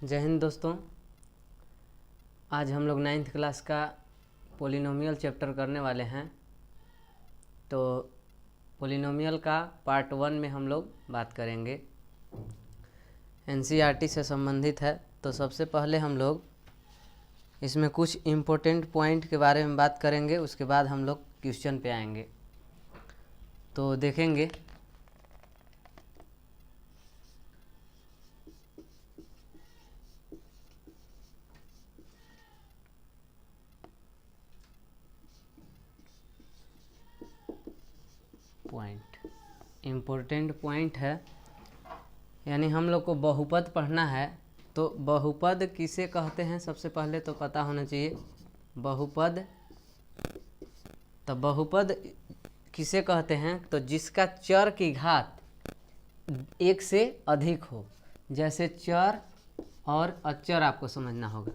जय हिंद दोस्तों। आज हम लोग 9th क्लास का पोलिनोमियल चैप्टर करने वाले हैं। तो पोलिनोमियल का पार्ट 1 में हम लोग बात करेंगे। एनसीईआरटी से संबंधित है। तो सबसे पहले हम लोग इसमें कुछ इम्पोर्टेंट पॉइंट के बारे में बात करेंगे, उसके बाद हम लोग क्वेश्चन पे आएंगे। तो देखेंगे इम्पोर्टेंट पॉइंट है, यानी हम लोग को बहुपद पढ़ना है। तो बहुपद किसे कहते हैं सबसे पहले तो पता होना चाहिए। बहुपद, तो बहुपद किसे कहते हैं तो जिसका चर की घात 1 से अधिक हो। जैसे चर और अचर आपको समझना होगा,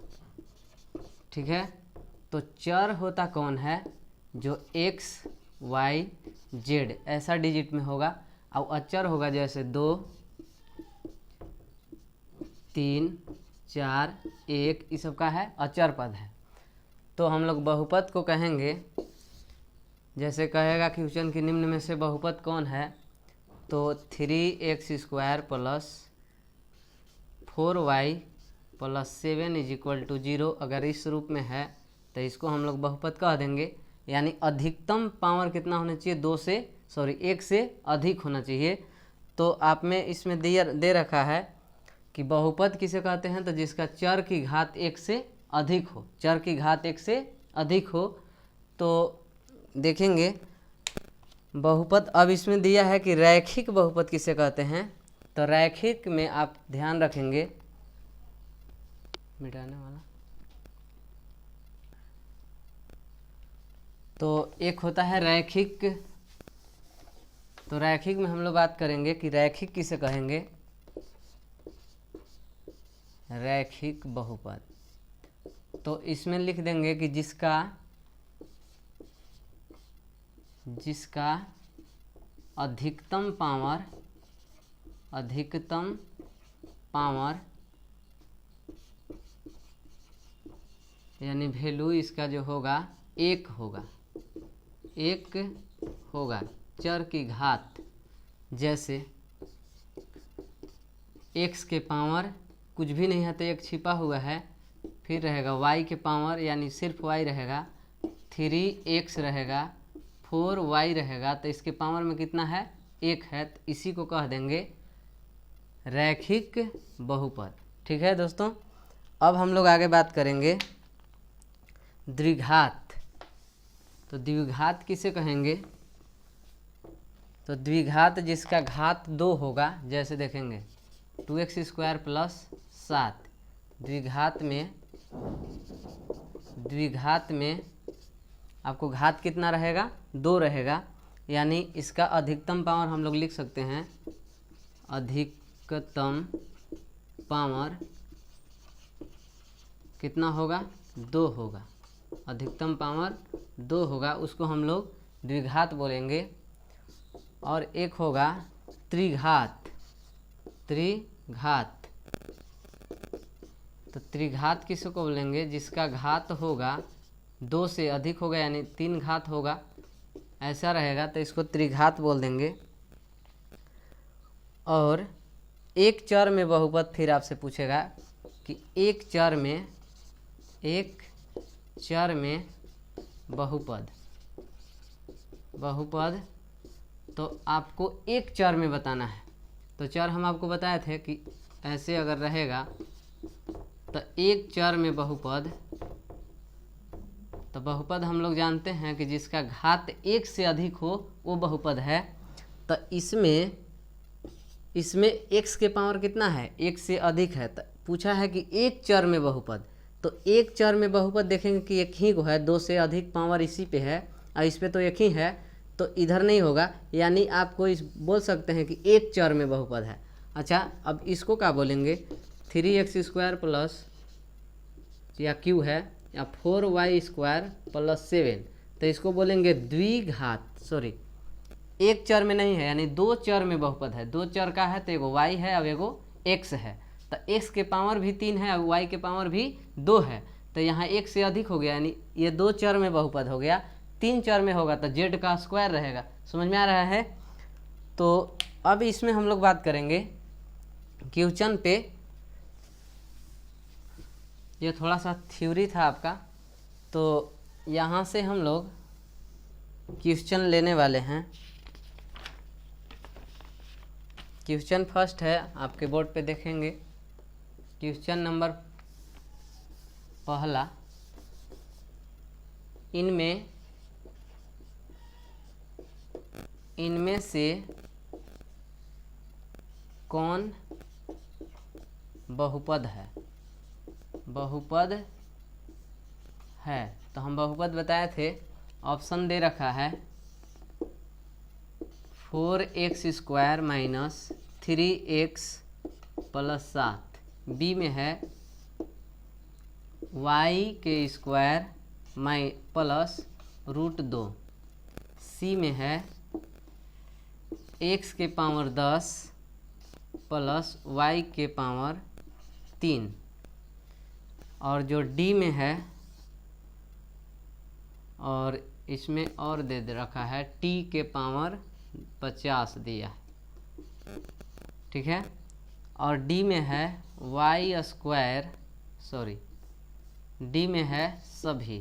ठीक है। तो चर होता कौन है, जो x y z ऐसा डिजिट में होगा, और अचर होगा जैसे 2 3 4 1, ये सब का है अचर पद है। तो हम लोग बहुपद को कहेंगे, जैसे कहेगा क्वेश्चन की निम्न में से बहुपद कौन है, तो 3x² प्लस 4y प्लस 7 = 0 अगर इस रूप में है तो इसको हम लोग बहुपद कह देंगे। यानी अधिकतम पावर कितना होना चाहिए, 1 से अधिक होना चाहिए। तो आप में इसमें दे रखा है कि बहुपद किसे कहते हैं, तो जिसका चर की घात 1 से अधिक हो। चर की घात 1 से अधिक हो। तो देखेंगे बहुपद, अब इसमें दिया है कि रैखिक बहुपद किसे कहते हैं। तो रैखिक में आप ध्यान रखेंगे, मिटाने वाला, तो एक होता है रैखिक। तो रैखिक में हम लोग बात करेंगे कि रैखिक किसे कहेंगे, रैखिक बहुपद। तो इसमें लिख देंगे कि जिसका अधिकतम पावर यानी वैल्यू इसका जो होगा 1 होगा चर की घात। जैसे x के पावर कुछ भी नहीं है तो 1 छिपा हुआ है, फिर रहेगा y के पावर यानी सिर्फ y रहेगा, 3x रहेगा, 4y रहेगा, तो इसके पावर में कितना है, 1 है। तो इसी को कह देंगे रैखिक बहुपद, ठीक है दोस्तों। अब हम लोग आगे बात करेंगे द्विघात। तो द्विघात किसे कहेंगे, तो द्विघात जिसका घात 2 होगा। जैसे देखेंगे 2x² प्लस 7, द्विघात में आपको घात कितना रहेगा, 2 रहेगा। यानी इसका अधिकतम पावर हम लोग लिख सकते हैं, अधिकतम पावर कितना होगा, 2 होगा। अधिकतम पावर 2 होगा, उसको हम लोग द्विघात बोलेंगे। और एक होगा त्रिघात। तो त्रिघात किसको बोलेंगे, जिसका घात होगा 2 से अधिक होगा, यानी 3 घात होगा, ऐसा रहेगा, तो इसको त्रिघात बोल देंगे। और एक चर में बहुपद फिर आपसे पूछेगा कि एक चर में बहुपद तो आपको एक चर में बताना है। तो चर हम आपको बताए थे कि ऐसे अगर रहेगा तो एक चर में बहुपद, तो बहुपद हम लोग जानते हैं कि जिसका घात 1 से अधिक हो वो बहुपद है। तो इसमें x के पावर कितना है, 1 से अधिक है। तो पूछा है कि एक चर में बहुपद, तो एक चर में बहुपद देखेंगे कि एक ही को है, 2 से अधिक पावर इसी पे है और इस पे तो एक ही है, तो इधर नहीं होगा। यानी आपको बोल सकते हैं कि एक चर में बहुपद है। अच्छा, अब इसको क्या बोलेंगे, 3x² प्लस या q है, या 4y² प्लस 7, तो इसको बोलेंगे द्विघात। एक चर में नहीं है, यानी 2 चर में बहुपद है। 2 चर का है तो एगो y है और एगो x है। तो x के पावर भी 3 है और y के पावर भी 2 है, तो यहाँ 1 से अधिक हो गया, यानी ये 2 चर में बहुपद हो गया। 3 चर में होगा तो z का स्क्वायर रहेगा। समझ में आ रहा है? तो अब इसमें हम लोग बात करेंगे क्वेश्चन पे। ये थोड़ा सा थ्योरी था आपका, तो यहाँ से हम लोग क्वेश्चन लेने वाले हैं। क्वेश्चन फर्स्ट है, आपके बोर्ड पे देखेंगे। क्वेश्चन नंबर पहला, इनमें से कौन बहुपद है? बहुपद है, तो हम बहुपद बताए थे। ऑप्शन दे रखा है 4x² minus 3x plus 7, B में है y² प्लस √2, सी में है x के पावर 10 प्लस y के पावर 3, और जो डी में है, और इसमें और दे रखा है t के पावर 50 दिया, ठीक है। और डी में है डी में है सभी।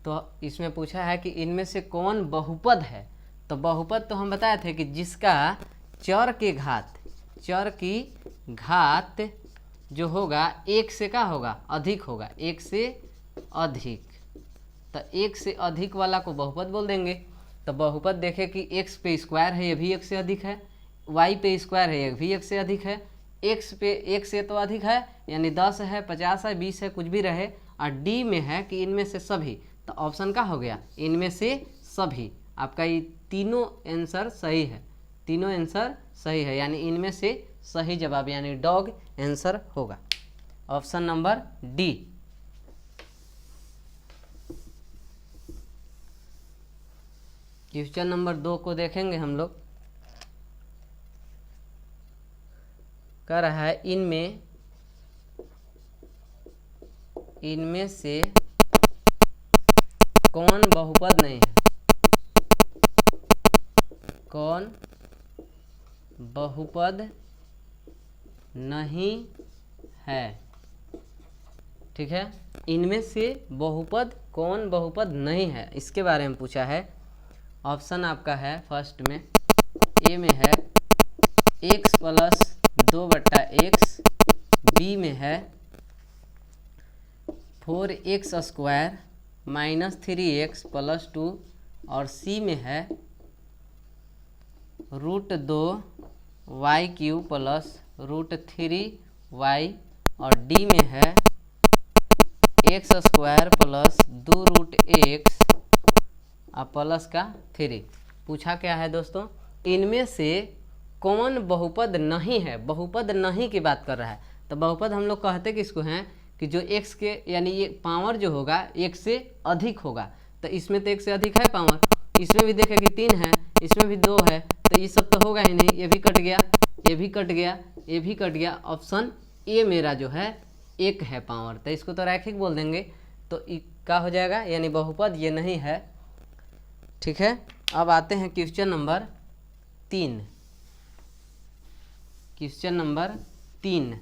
तो इसमें पूछा है कि इनमें से कौन बहुपद है। तो बहुपद तो हम बताए थे कि जिसका चर की घात जो होगा 1 से का होगा, अधिक होगा, 1 से अधिक। तो 1 से अधिक वाला को बहुपद बोल देंगे। तो बहुपद देखे कि x पे स्क्वायर है, ये भी 1 से अधिक है, y पे स्क्वायर है, ये भी 1 से अधिक है, x पे 1 से तो अधिक है, यानी 10 है, 50 है, 20 है, कुछ भी रहे। और डी में है कि इनमें से सभी, तो ऑप्शन का हो गया इनमें से सभी। आपका ये तीनों आंसर सही है, तीनों आंसर सही है, यानी इनमें से सही जवाब यानी डॉग आंसर होगा, option number D. Question number 2 को देखेंगे हम लोग। कह रहा है इनमें से कौन बहुपद नहीं है? कौन बहुपद नहीं है? ठीक है, इनमें से बहुपद कौन बहुपद नहीं है, इसके बारे में पूछा है। ऑप्शन आपका है फर्स्ट में, ए में है x प्लस 2/x, बी में है 4x² माइनस 3x प्लस 2, और सी में है √2y³ प्लस √3y, और डी में है x² प्लस 2√x प्लस का 3। पूछा क्या है दोस्तों? इनमें से कौन बहुपद नहीं है? बहुपद नहीं की बात कर रहा है। तो बहुपद हम लोग कहते किसको हैं कि जो x के यानी ये पावर जो होगा 1 से अधिक होगा। तो इसमें तो 1 से अधिक है पावर, इसमें भी देखें कि 3 है, इसमें भी 2 है, तो ये सब तो होगा ही नहीं। ये भी कट गया, ये भी कट गया, ये भी कट गया। ऑप्शन ए मेरा जो है 1 है पावर, तो इसको तो रैखिक बोल देंगे। तो क्या हो जाएगा, यानी बहुपद ये नहीं है। ठीक है, अब आते हैं क्वेश्चन नंबर 3। क्वेश्चन नंबर 3,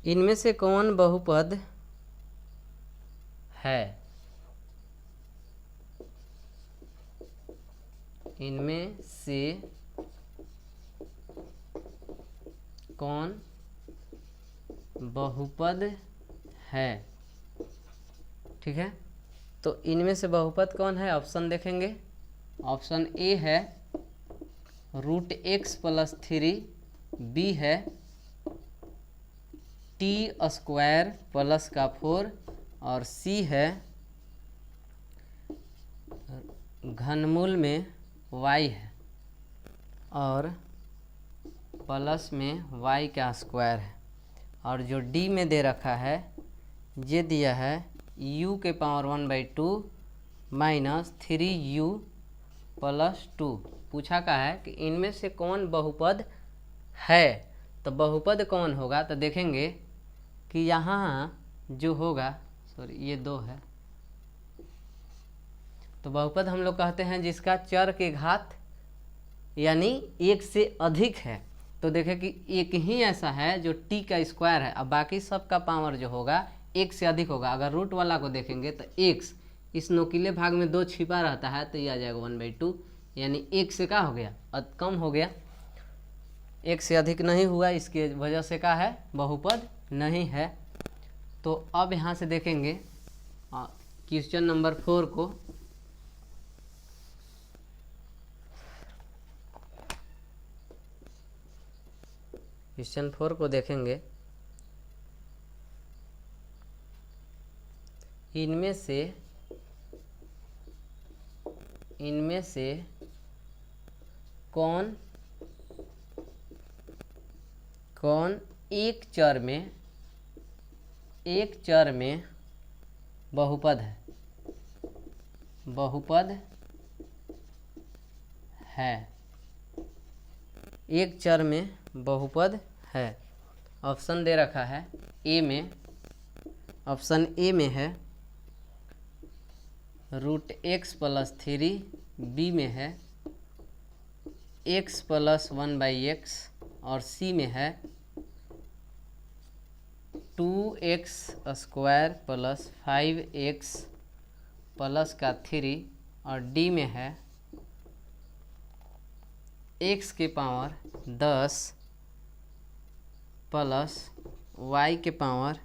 इनमें से कौन बहुपद है? इनमें से कौन बहुपद है? ठीक है, तो इनमें से बहुपद कौन है? ऑप्शन देखेंगे। ऑप्शन ए है √x प्लस 3, बी है t² प्लस का 4, और सी है घनमूल में y है और प्लस में y का स्क्वायर है। और जो डी में दे रखा है, ये दिया है u के पावर 1/2 माइनस 3u प्लस 2। पूछा का है कि इनमें से कौन बहुपद है। तो बहुपद कौन होगा, तो देखेंगे कि यहाँ जो होगा, सॉरी ये 2 है, तो बहुपद हम लोग कहते हैं जिसका चर के घात यानी 1 से अधिक है। तो देखें कि एक ही ऐसा है जो t का स्क्वायर है, अब बाकी सब का पावर जो होगा 1 से अधिक होगा। अगर रूट वाला को देखेंगे तो x, इस नोकीले भाग में 2 छिपा रहता है तो ये आ जाएगा 1/2, यानी 1 से क्या हो गया, कम हो गया, 1 से अधिक नहीं हुआ, इसकी वजह से क्या है, बहुपद नहीं है। तो अब यहाँ से देखेंगे क्वेश्चन नंबर 4 को। क्वेश्चन 4 को देखेंगे, इनमें से कौन एक चर में बहुपद है, एक चर में बहुपद है। ऑप्शन दे रखा है ए में, ऑप्शन ए में है √x + 3, बी में है x + 1/x और सी में है 2x² + 5x + 3 और डी में है x के पावर 10 प्लस y के पावर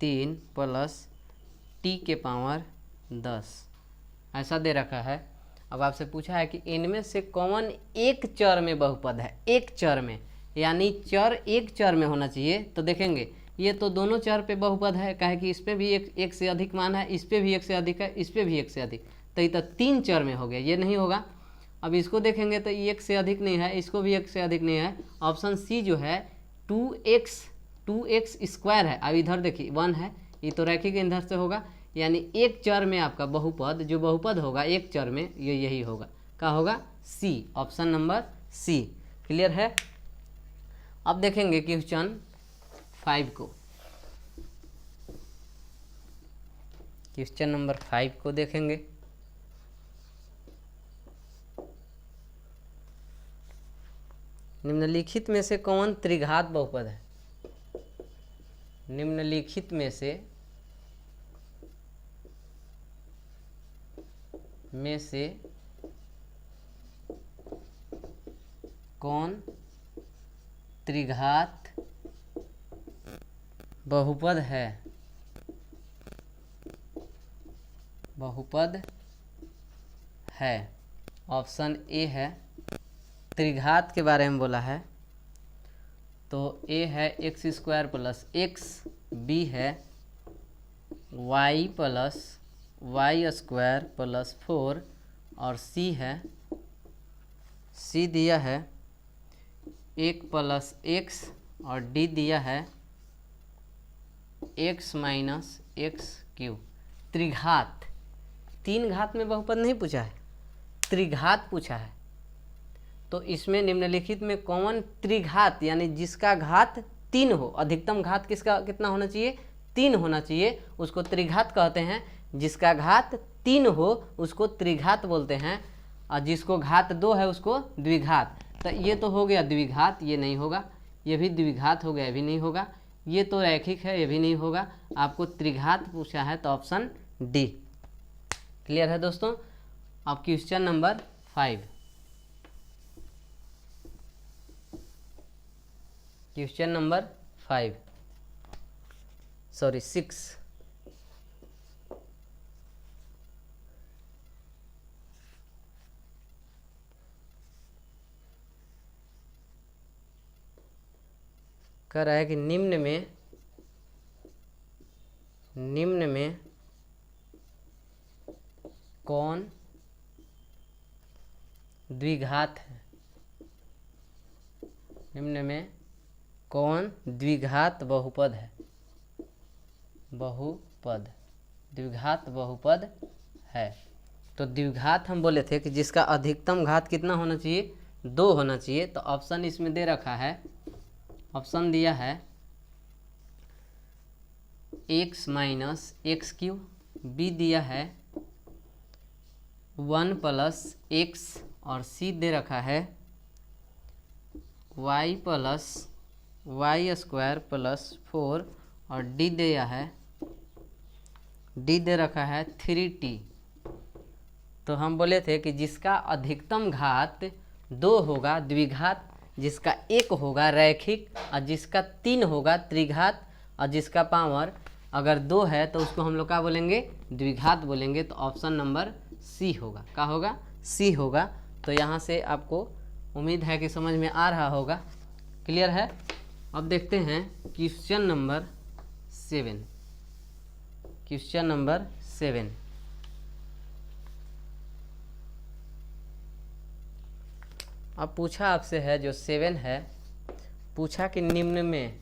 3 प्लस t के पावर 10, ऐसा दे रखा है। अब आपसे पूछा है कि इनमें से कौन एक चर में बहुपद है, एक चर में, यानी चर एक चर में होना चाहिए। तो देखेंगे ये तो दोनों चर पे बहुपद है, काहे कि इस पे भी एक से अधिक मान है, इस पे भी 1 से अधिक है, इस पे भी 1 से अधिक, तो ये तो 3 चर में हो गया, ये नहीं होगा। अब इसको देखेंगे तो ये 1 से अधिक नहीं है, इसको भी 1 से अधिक नहीं है। ऑप्शन सी जो है 2x² है। अब इधर देखिए 1 है, ये तो रैखिक इधर से होगा, यानी एक चर में आपका बहुपद, जो बहुपद होगा एक चर में, ये यही होगा, क्या होगा, सी, ऑप्शन नंबर सी। क्लियर है। अब देखेंगे क्वेश्चन 5 को, क्वेश्चन नंबर 5 को देखेंगे। निम्नलिखित में से कौन त्रिघात बहुपद है, निम्नलिखित में से कौन त्रिघात बहुपद है, ऑप्शन ए है, त्रिघात के बारे में बोला है तो ए है x² + x, बी है y + y² + 4 और सी है, सी दिया है 1 + x और डी दिया है x - x³। त्रिघात, 3 घात में बहुपद नहीं पूछा है, त्रिघात पूछा है। तो इसमें निम्नलिखित में कौन त्रिघात, यानी जिसका घात 3 हो, अधिकतम घात किसका कितना होना चाहिए, 3 होना चाहिए, उसको त्रिघात कहते हैं। जिसका घात 3 हो उसको त्रिघात बोलते हैं, और जिसको घात 2 है उसको द्विघात। तो ये तो हो गया द्विघात, ये नहीं होगा, ये भी द्विघात हो गया, ये भी नहीं होगा, ये तो रैखिक है, ये भी नहीं होगा। आपको त्रिघात पूछा है तो ऑप्शन डी। क्लियर है दोस्तों। अब question number 5, question number 5 sorry 6। कह रहा है कि निम्न में कौन द्विघात है, निम्न में कौन द्विघात बहुपद है, द्विघात बहुपद है। तो द्विघात हम बोले थे कि जिसका अधिकतम घात कितना होना चाहिए, 2 होना चाहिए। तो ऑप्शन इसमें दे रखा है, ऑप्शन दिया है x minus x q, b दिया है 1 प्लस एक्स, और सी दे रखा है y plus y square plus 4, और डी दिया है, डी दे रखा है 3t। तो हम बोले थे कि जिसका अधिकतम घात 2 होगा द्विघात, जिसका 1 होगा रैखिक, और जिसका 3 होगा त्रिघात, और जिसका पावर अगर 2 है तो उसको हम लोग क्या बोलेंगे, द्विघात बोलेंगे। तो ऑप्शन नंबर सी होगा, क्या होगा, सी होगा। तो यहाँ से आपको उम्मीद है कि समझ में आ रहा होगा, क्लियर है। अब देखते हैं क्वेश्चन नंबर 7। क्वेश्चन नंबर 7, अब पूछा आपसे है जो 7 है, पूछा कि निम्न में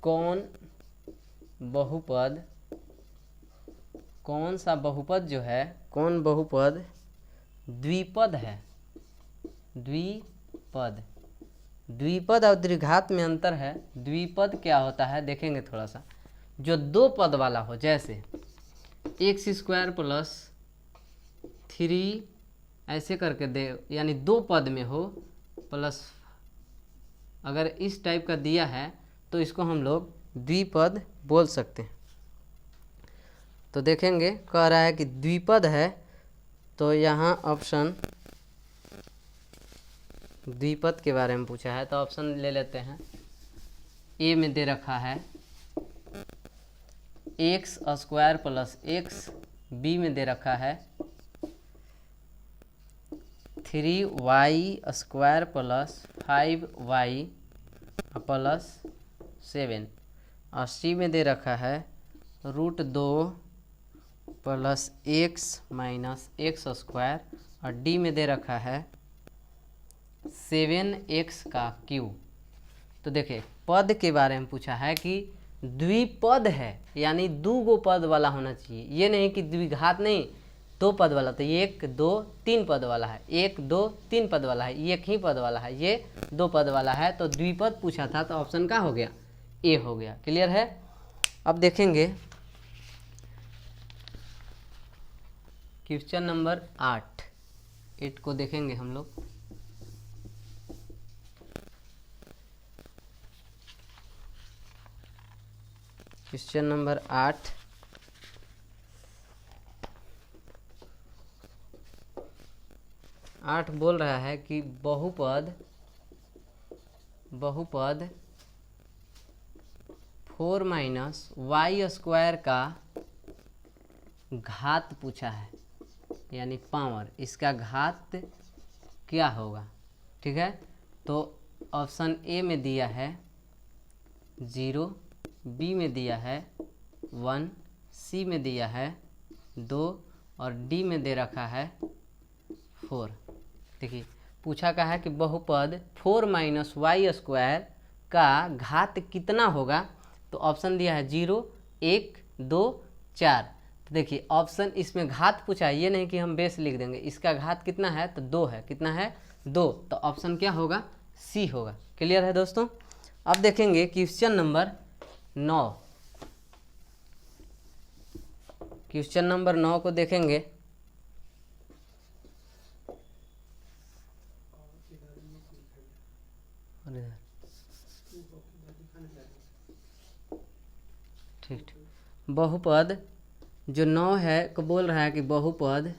कौन सा बहुपद जो है, कौन बहुपद द्विपद है। द्विपद और द्विघात में अंतर है। द्विपद क्या होता है देखेंगे थोड़ा सा, जो 2 पद वाला हो, जैसे एक्स स्क्वायर प्लस 3 ऐसे करके दे, यानी 2 पद में हो प्लस, अगर इस टाइप का दिया है तो इसको हम लोग द्विपद बोल सकते हैं। तो देखेंगे कह रहा है कि द्विपद है, तो यहाँ ऑप्शन द्विपद के बारे में पूछा है, तो ऑप्शन ले लेते हैं। ए में दे रखा है x square plus x, b में दे रखा है 3y square plus 5y plus 7, और सी में दे रखा है √2 plus x minus x square, और डी में दे रखा है 7x का क्यूब। तो देखिए पद के बारे में पूछा है कि द्विपद है, यानी 2 गो पद वाला होना चाहिए, ये नहीं कि द्विघात नहीं 2 पद वाला। तो 1 2 3 पद वाला है, 1 2 3 पद वाला है, 1 ही पद वाला है, ये 2 पद वाला है। तो द्विपद पूछा था, तो ऑप्शन का हो गया, ए हो गया, क्लियर है। अब देखेंगे क्वेश्चन नंबर 8 को देखेंगे हम लोग। क्वेश्चन नंबर 8 बोल रहा है कि बहुपद 4 माइनस वाई स्क्वायर का घात पूछा है, यानी पावर, इसका घात क्या होगा, ठीक है। तो ऑप्शन ए में दिया है 0, बी में दिया है 1, सी में दिया है 2, और डी में दे रखा है 4। देखिए पूछा का है कि बहुपद 4 माइनस वाई स्क्वायर का घात कितना होगा। तो ऑप्शन दिया है 0, 1, 2, 4। तो देखिए ऑप्शन इसमें घात पूछा है, ये नहीं कि हम बेस लिख देंगे। इसका घात कितना है, तो 2 है, कितना है 2। तो ऑप्शन क्या होगा, सी होगा, क्लियर है दोस्तों। अब देखेंगे क्वेश्चन नंबर 9। क्वेश्चन नंबर 9 को देखेंगे। ठीक, बहुपद जो 9 है को बोल रहा है कि बहुपद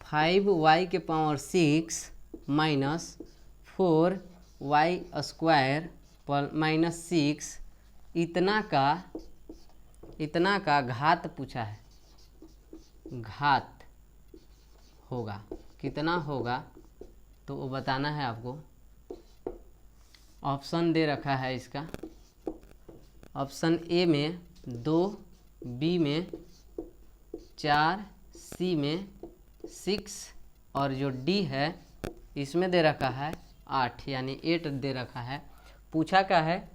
5y के पावर 6 माइनस 4y स्क्वायर पर माइनस 6 इतना का घात पूछा है। घात होगा कितना होगा, तो वो बताना है आपको। ऑप्शन दे रखा है इसका, ऑप्शन ए में 2, बी में 4, सी में 6, और जो डी है इसमें दे रखा है 8, यानी 8 दे रखा है। पूछा क्या है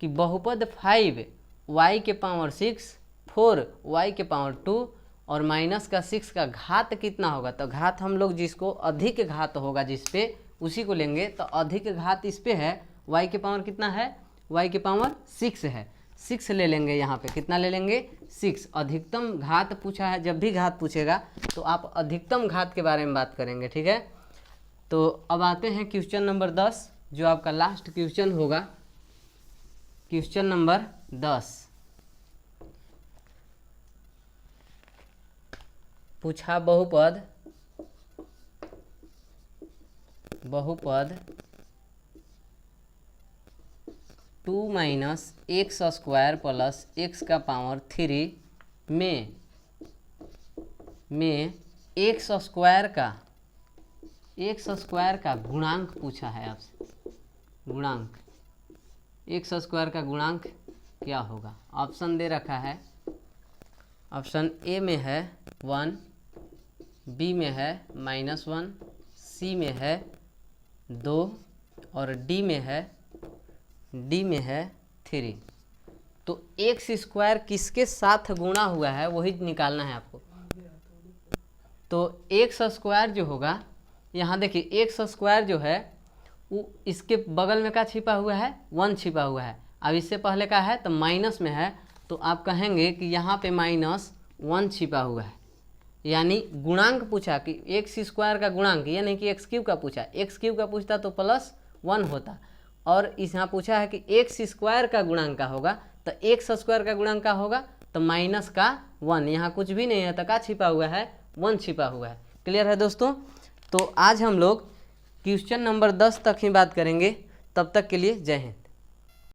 कि बहुपद 5y के पावर 6, 4y के पावर 2 और माइनस का 6 का घात कितना होगा। तो घात हम लोग जिसको अधिक घात होगा जिस पे उसी को लेंगे। तो अधिक घात इस पे है, y के पावर कितना है, y के पावर 6 है, 6 ले लेंगे यहाँ पे। कितना ले लेंगे, 6। अधिकतम घात पूछा है, जब भी घात पूछेगा तो आप अधिकतम घात के बारे में बात करेंगे, ठीक है। तो अब आते हैं क्वेश्चन नंबर 10, जो आपका लास्ट क्वेश्चन होगा, क्वेश्चन नंबर 10। पूछा बहुपद 2 minus x square plus x का पावर 3 में एक्स स्क्वायर का गुणांक पूछा है आपसे। गुणांक, एक्स स्क्वायर का गुणांक क्या होगा। ऑप्शन दे रखा है, ऑप्शन ए में है 1, बी में है -1, सी में है 2 और डी में है 3। तो एक्स स्क्वायर किसके साथ गुणा हुआ है वही निकालना है आपको। तो एक्स स्क्वायर जो होगा, यहाँ देखिए एक्स स्क्वायर जो है वो इसके बगल में क्या छिपा हुआ है, 1 छिपा हुआ है। अब इससे पहले का है तो माइनस में है, तो आप कहेंगे कि यहाँ पे -1 छिपा हुआ है। यानी गुणांक पूछा कि एक्स स्क्वायर का गुणांक, यानी कि एक्स क्यूब का पूछा। एक्स क्यूब का पूछता तो +1 होता, और इस यहाँ पूछा है कि एक्स स्क्वायर का गुणांक का होगा। तो एक्स स्क्वायर का गुणांक का होगा तो -1, यहाँ कुछ भी नहीं है तो क्या छिपा हुआ है, 1 छिपा हुआ है। क्लियर है दोस्तों। तो आज हम लोग क्वेश्चन नंबर 10 तक ही बात करेंगे। तब तक के लिए जय हिंद।